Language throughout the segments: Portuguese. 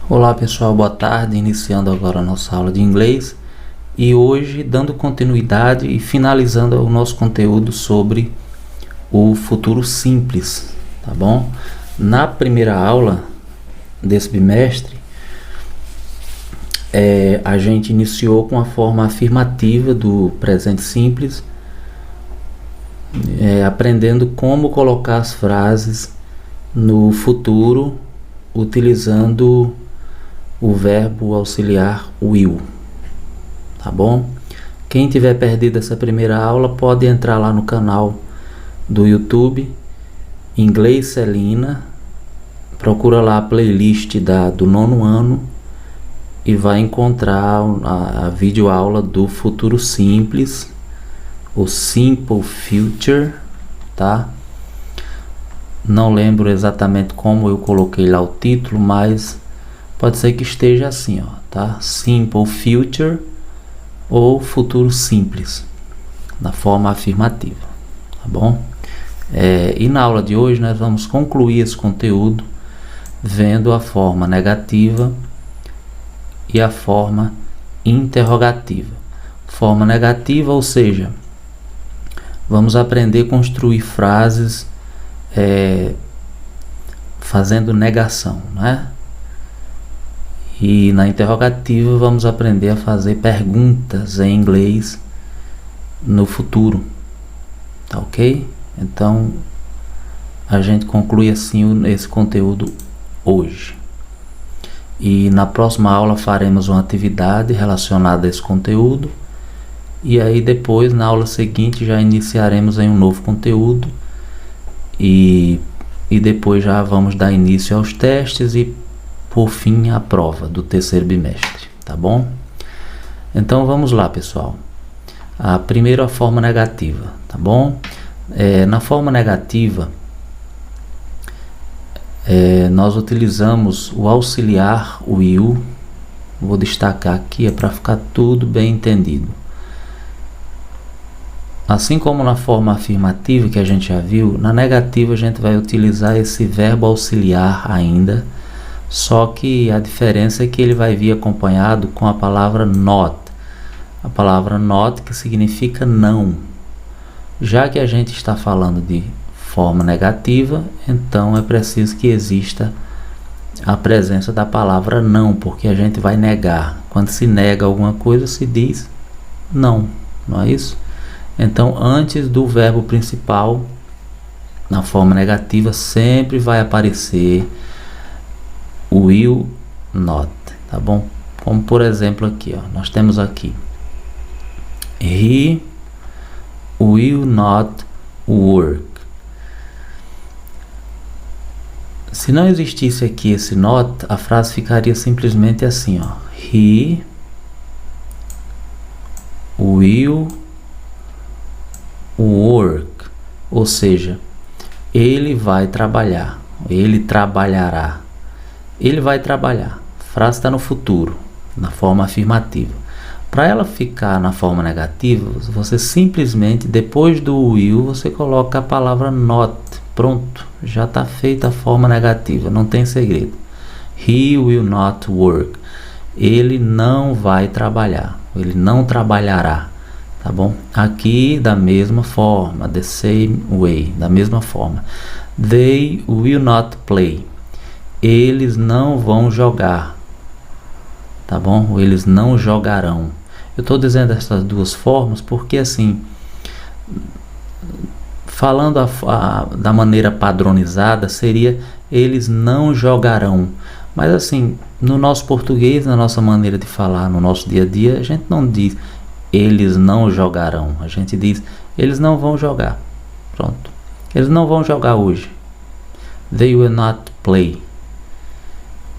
Olá pessoal, boa tarde, iniciando agora a nossa aula de inglês e hoje dando continuidade e finalizando o nosso conteúdo sobre o futuro simples, tá bom? Na primeira aula desse bimestre, a gente iniciou com a forma afirmativa do presente simples, aprendendo como colocar as frases no futuro utilizando o verbo auxiliar will, tá bom? Quem tiver perdido essa primeira aula pode entrar lá no canal do YouTube Inglês Celina, procura lá a playlist do nono ano e vai encontrar a videoaula do futuro simples, o Simple Future, tá? Não lembro exatamente como eu coloquei lá o título, mas pode ser que esteja assim, ó, tá? Simple Future ou futuro simples, na forma afirmativa, tá bom? E na aula de hoje nós vamos concluir esse conteúdo vendo a forma negativa e a forma interrogativa. Forma negativa, ou seja, vamos aprender a construir frases fazendo negação, né? E na interrogativa vamos aprender a fazer perguntas em inglês no futuro, tá ok? Então a gente conclui assim esse conteúdo hoje. E na próxima aula faremos uma atividade relacionada a esse conteúdo. E aí depois, na aula seguinte, já iniciaremos em um novo conteúdo. E depois já vamos dar início aos testes e por fim a prova do terceiro bimestre, tá bom? Então vamos lá, pessoal. Primeiro a forma negativa, tá bom? Na forma negativa, nós utilizamos o auxiliar will. Vou destacar aqui para ficar tudo bem entendido. Assim como na forma afirmativa que a gente já viu, na negativa a gente vai utilizar esse verbo auxiliar ainda, só que a diferença é que ele vai vir acompanhado com a palavra not. A palavra not, que significa não. Já que a gente está falando de forma negativa, então é preciso que exista a presença da palavra não, porque a gente vai negar. Quando se nega alguma coisa, se diz não, não é isso? Então, antes do verbo principal, na forma negativa, sempre vai aparecer o will not, tá bom? Como por exemplo aqui, ó, nós temos aqui He will not work. Se não existisse aqui esse not, a frase ficaria simplesmente assim, ó. He will work, ou seja, ele vai trabalhar, ele trabalhará, ele vai trabalhar. A frase está no futuro, na forma afirmativa. Para ela ficar na forma negativa, você simplesmente, depois do will, você coloca a palavra not. Pronto, já está feita a forma negativa, não tem segredo. He will not work. Ele não vai trabalhar, ele não trabalhará. Tá bom? Aqui da mesma forma, the same way, da mesma forma. They will not play. Eles não vão jogar. Tá bom? Eles não jogarão. Eu estou dizendo essas duas formas porque assim, falando da maneira padronizada, seria eles não jogarão. Mas assim, no nosso português, na nossa maneira de falar, no nosso dia a dia, a gente não diz eles não jogarão, a gente diz eles não vão jogar. Pronto, eles não vão jogar hoje. They will not play.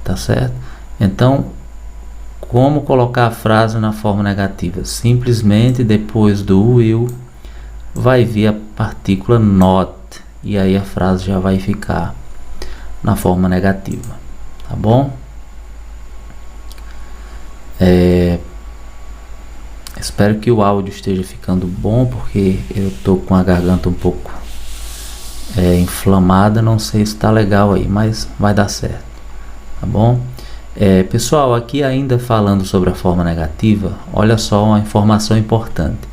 Tá certo? Então, como colocar a frase na forma negativa? Simplesmente depois do will vai vir a partícula not e aí a frase já vai ficar na forma negativa, tá bom? Espero que o áudio esteja ficando bom, porque eu tô com a garganta um pouco inflamada, não sei se está legal aí, mas vai dar certo, tá bom? Pessoal, aqui ainda falando sobre a forma negativa, olha só uma informação importante.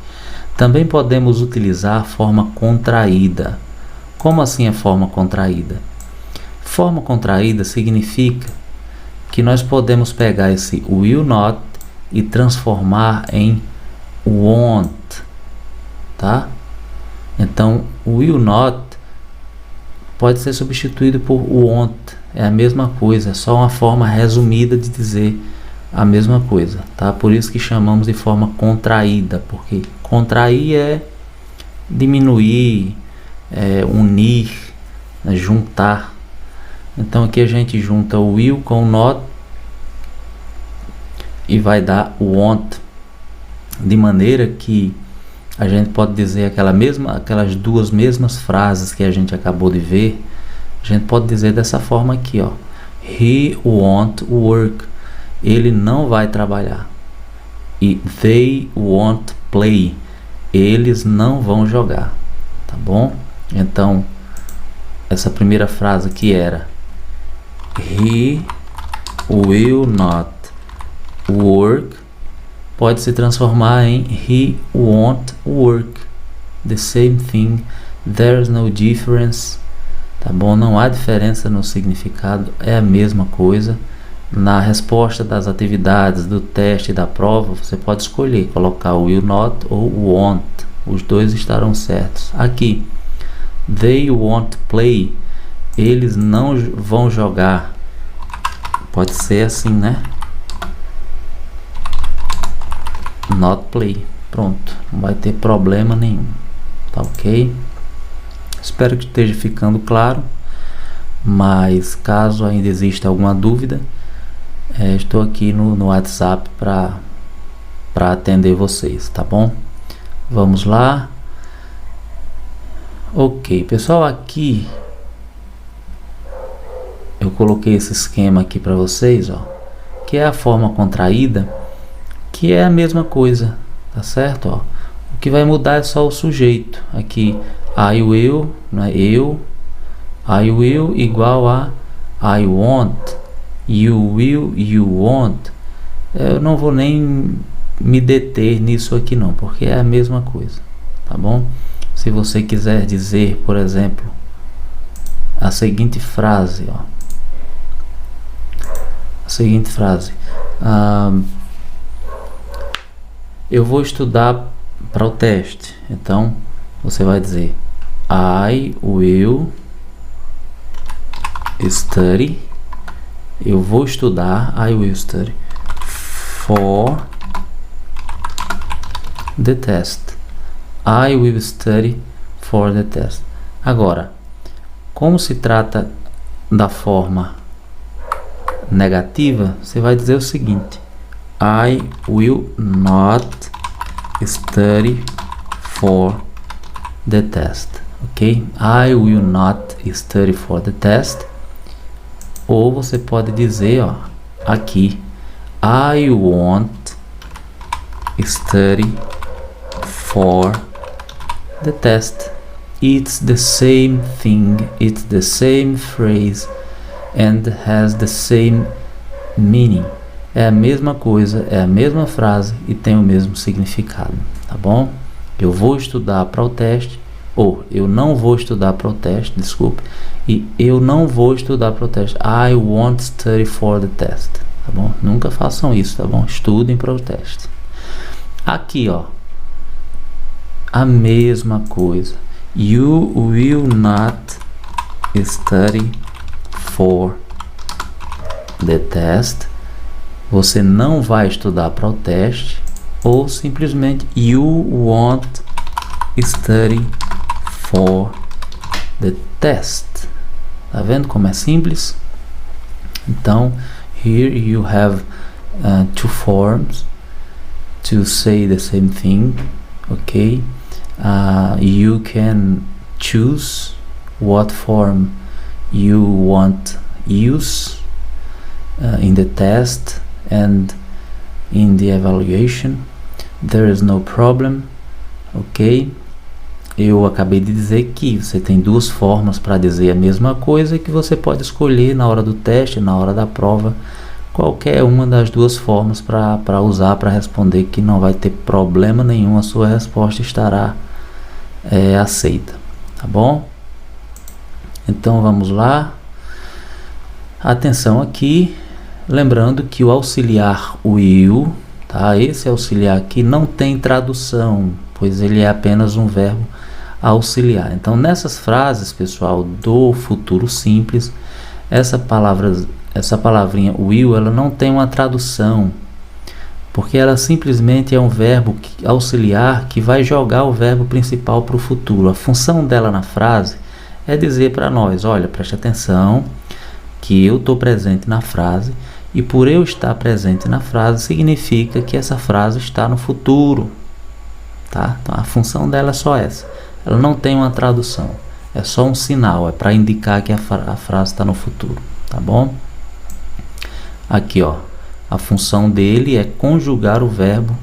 Também podemos utilizar a forma contraída. Como assim a forma contraída? Forma contraída significa que nós podemos pegar esse will not e transformar em won't, tá? Então, will not pode ser substituído por won't, é a mesma coisa, é só uma forma resumida de dizer a mesma coisa, tá? Por isso que chamamos de forma contraída, porque contrair é diminuir, unir, juntar. Então aqui a gente junta o will com o not e vai dar o won't, de maneira que a gente pode dizer aquelas duas mesmas frases que a gente acabou de ver, a gente pode dizer dessa forma aqui, ó. He won't work. Ele não vai trabalhar. E they won't play. Eles não vão jogar. Tá bom? Então, essa primeira frase que era He will not work pode se transformar em He won't work. The same thing. There's no difference. Tá bom? Não há diferença no significado. É a mesma coisa. Na resposta das atividades, do teste e da prova, você pode escolher colocar o will not ou o won't. Os dois estarão certos. Aqui, they won't play. Eles não vão jogar. Pode ser assim, né? Not play. Pronto. Não vai ter problema nenhum. Tá ok? Espero que esteja ficando claro. Mas caso ainda exista alguma dúvida, estou aqui no WhatsApp para atender vocês, tá bom? Vamos lá. Ok, pessoal, aqui eu coloquei esse esquema aqui para vocês, ó, que é a forma contraída, que é a mesma coisa, tá certo? Ó, o que vai mudar é só o sujeito. Aqui, I will, né? I will igual a I want. You will, you won't. Eu não vou nem me deter nisso aqui não, porque é a mesma coisa, tá bom? Se você quiser dizer, por exemplo, a seguinte frase, ó. A seguinte frase. Eu vou estudar para o teste. Então, você vai dizer I will study. Eu vou estudar, I will study for the test. I will study for the test. Agora, como se trata da forma negativa, você vai dizer o seguinte: I will not study for the test. Ok? I will not study for the test. Ou você pode dizer, ó, aqui, I won't study for the test. It's the same thing, it's the same phrase and has the same meaning. É a mesma coisa, é a mesma frase e tem o mesmo significado, tá bom? Eu vou estudar para o teste, ou eu não vou estudar para o teste, desculpe, e eu não vou estudar para o teste. I won't study for the test, tá bom? Nunca façam isso, tá bom? Estudem para o teste. Aqui, ó, a mesma coisa. You will not study for the test. Você não vai estudar para o teste. Ou simplesmente you won't study for the test. Tá vendo como é simples? Então, here you have two forms to say the same thing. Okay? You can choose what form you want use in the test and in the evaluation. There is no problem. Ok? Eu acabei de dizer que você tem duas formas para dizer a mesma coisa e que você pode escolher na hora do teste, na hora da prova, qualquer uma das duas formas para usar para responder, que não vai ter problema nenhum, a sua resposta estará aceita, tá bom? Então vamos lá. Atenção aqui, lembrando que o auxiliar will, tá? Esse auxiliar aqui não tem tradução, pois ele é apenas um verbo auxiliar. Então nessas frases, pessoal, do futuro simples, essa palavrinha will, ela não tem uma tradução, porque ela simplesmente é um verbo auxiliar que vai jogar o verbo principal para o futuro. A função dela na frase é dizer para nós, olha, preste atenção, que eu estou presente na frase, e por eu estar presente na frase, significa que essa frase está no futuro, tá? Então a função dela é só essa, ela não tem uma tradução, é só um sinal, é para indicar que a frase está no futuro, tá bom? Aqui, ó, a função dele é conjugar o verbo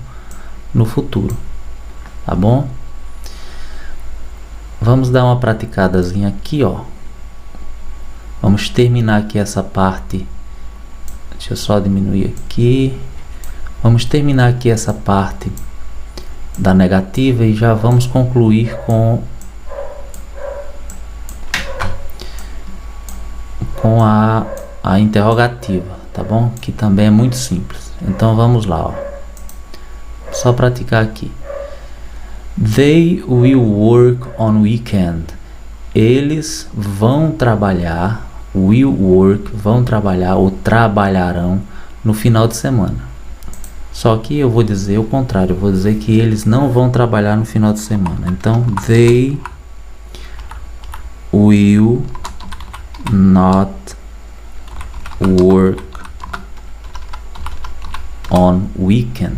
no futuro, tá bom? Vamos dar uma praticadazinha aqui, ó. Vamos terminar aqui essa parte. Deixa eu só diminuir aqui. Vamos terminar aqui essa parte da negativa e já vamos concluir com a interrogativa, tá bom? Que também é muito simples. Então vamos lá, ó. Só praticar aqui. They will work on weekend. Eles vão trabalhar, will work, vão trabalhar ou trabalharão no final de semana. Só que eu vou dizer o contrário, eu vou dizer que eles não vão trabalhar no final de semana. Então, they will not work on weekend.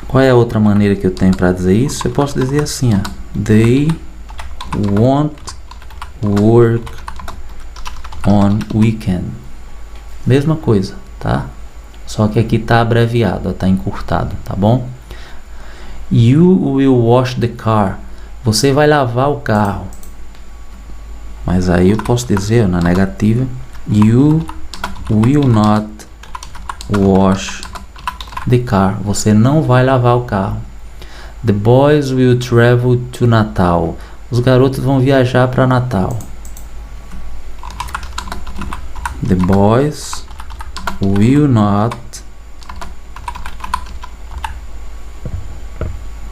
Qual é a outra maneira que eu tenho para dizer isso? Eu posso dizer assim, ó, they won't work on weekend. Mesma coisa, tá? Só que aqui tá abreviado, tá encurtado, tá bom? You will wash the car. Você vai lavar o carro. Mas aí eu posso dizer na negativa, you will not wash the car. Você não vai lavar o carro. The boys will travel to Natal. Os garotos vão viajar para Natal. The boys will not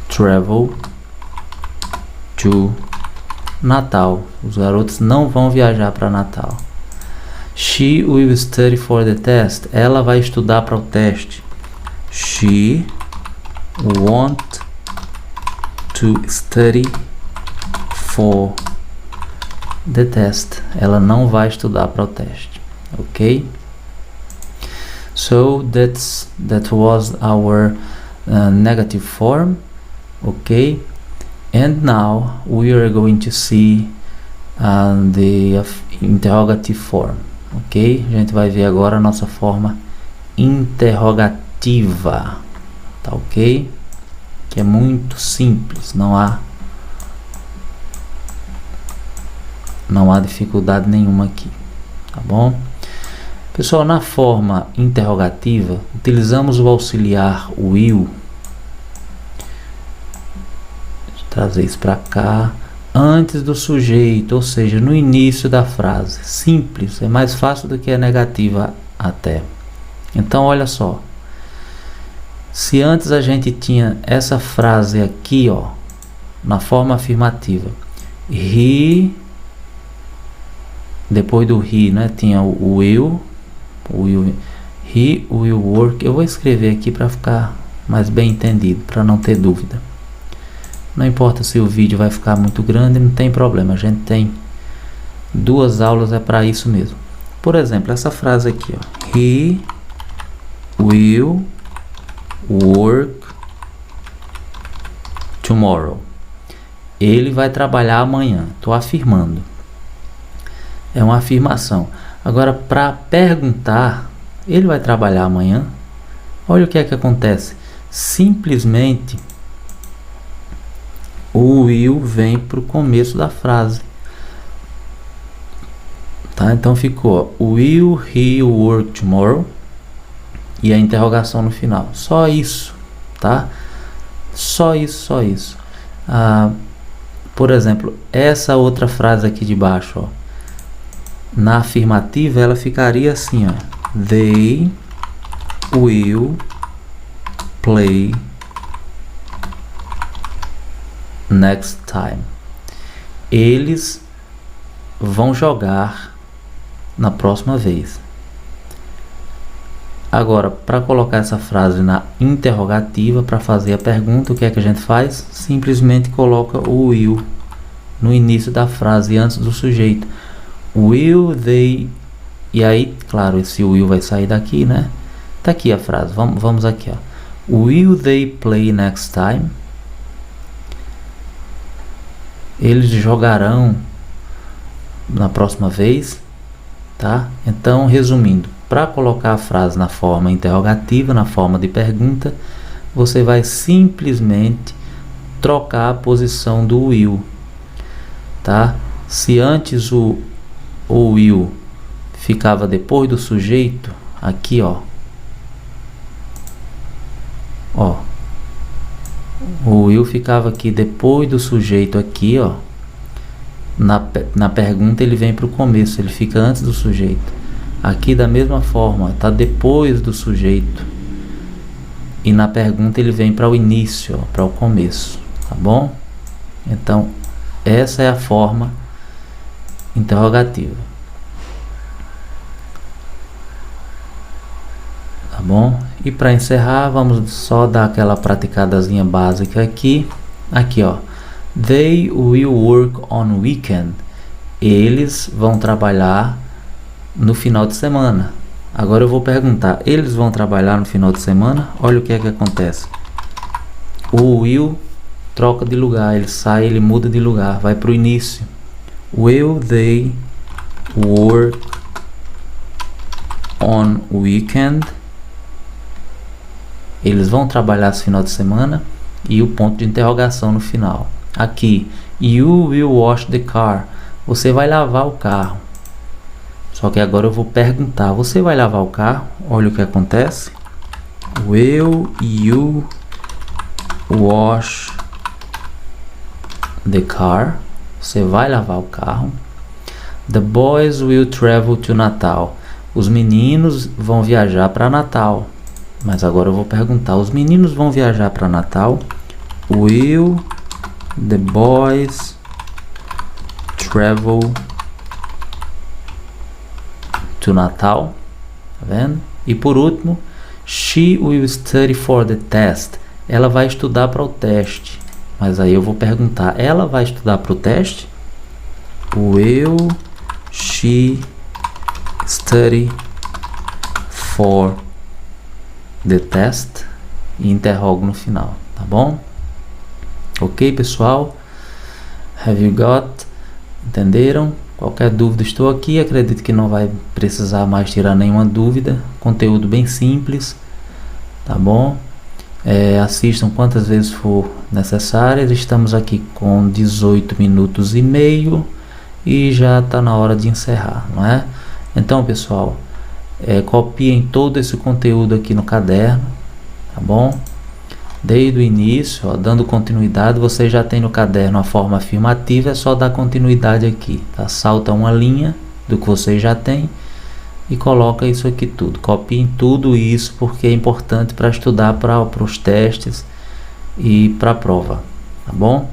travel to Natal. Os garotos não vão viajar para Natal. She will study for the test. Ela vai estudar para o teste. She won't to study for the test. Ela não vai estudar para o teste. Ok? So that was our negative form. Ok? And now we are going to see the interrogative form. Ok? A gente vai ver agora a nossa forma interrogativa. Tá ok? Que é muito simples, não há dificuldade nenhuma aqui, tá bom? Pessoal, na forma interrogativa, utilizamos o auxiliar will. Deixa eu trazer isso para cá. Antes do sujeito, ou seja, no início da frase. Simples, é mais fácil do que a negativa até. Então, olha só. Se antes a gente tinha essa frase aqui, ó, na forma afirmativa, he, depois do he, né, tinha o will, he will work. Eu vou escrever aqui para ficar mais bem entendido, para não ter dúvida. Não importa se o vídeo vai ficar muito grande, não tem problema, a gente tem 2 aulas, é para isso mesmo. Por exemplo, essa frase aqui, ó, he will work tomorrow. Ele vai trabalhar amanhã. Estou afirmando. É uma afirmação. Agora, para perguntar, ele vai trabalhar amanhã? Olha o que é que acontece. Simplesmente o will vem para o começo da frase. Tá? Então ficou will he work tomorrow e a interrogação no final. Só isso, tá? Só isso. Por exemplo, essa outra frase aqui de baixo, ó, na afirmativa ela ficaria assim, ó: They will play next time. Eles vão jogar na próxima vez. Agora, para colocar essa frase na interrogativa, para fazer a pergunta, o que é que a gente faz? Simplesmente coloca o will no início da frase, antes do sujeito. Will they... E aí, claro, esse will vai sair daqui, né? Tá aqui a frase, vamos aqui, ó. Will they play next time? Eles jogarão na próxima vez, tá? Então, resumindo, para colocar a frase na forma interrogativa, na forma de pergunta, você vai simplesmente trocar a posição do will, tá? Se antes o will ficava depois do sujeito, aqui, ó, o will ficava aqui depois do sujeito aqui, ó. Na pergunta ele vem para o começo, ele fica antes do sujeito. Aqui da mesma forma, está depois do sujeito. E na pergunta ele vem para o início, para o começo, tá bom? Então, essa é a forma interrogativa. Tá bom? E para encerrar, vamos só dar aquela praticadazinha básica aqui. Aqui, ó. They will work on weekend. Eles vão trabalhar no final de semana. Agora eu vou perguntar, eles vão trabalhar no final de semana? Olha o que é que acontece. O will troca de lugar, ele sai, ele muda de lugar, vai para o início. Will they work on weekend? Eles vão trabalhar esse final de semana? E o ponto de interrogação no final. Aqui, you will wash the car. Você vai lavar o carro. Só que agora eu vou perguntar, você vai lavar o carro? Olha o que acontece. Will you wash the car? Você vai lavar o carro. The boys will travel to Natal. Os meninos vão viajar para Natal. Mas agora eu vou perguntar, os meninos vão viajar para Natal? Will the boys travel to Natal? Tá vendo? E por último, she will study for the test. Ela vai estudar para o teste. Mas aí eu vou perguntar, ela vai estudar para o teste? Will she study for the test? E interrogo no final, tá bom? Ok, pessoal? Have you got? Entenderam? Qualquer dúvida, estou aqui. Acredito que não vai precisar mais tirar nenhuma dúvida. Conteúdo bem simples, tá bom? Assistam quantas vezes for necessárias. Estamos aqui com 18 minutos e meio e já está na hora de encerrar, não é? Então, pessoal, copiem todo esse conteúdo aqui no caderno, tá bom? Desde o início, ó, dando continuidade, você já tem no caderno a forma afirmativa, é só dar continuidade aqui, tá? Salta uma linha do que você já tem e coloca isso aqui tudo. Copiem tudo isso porque é importante para estudar para os testes e para a prova, tá bom?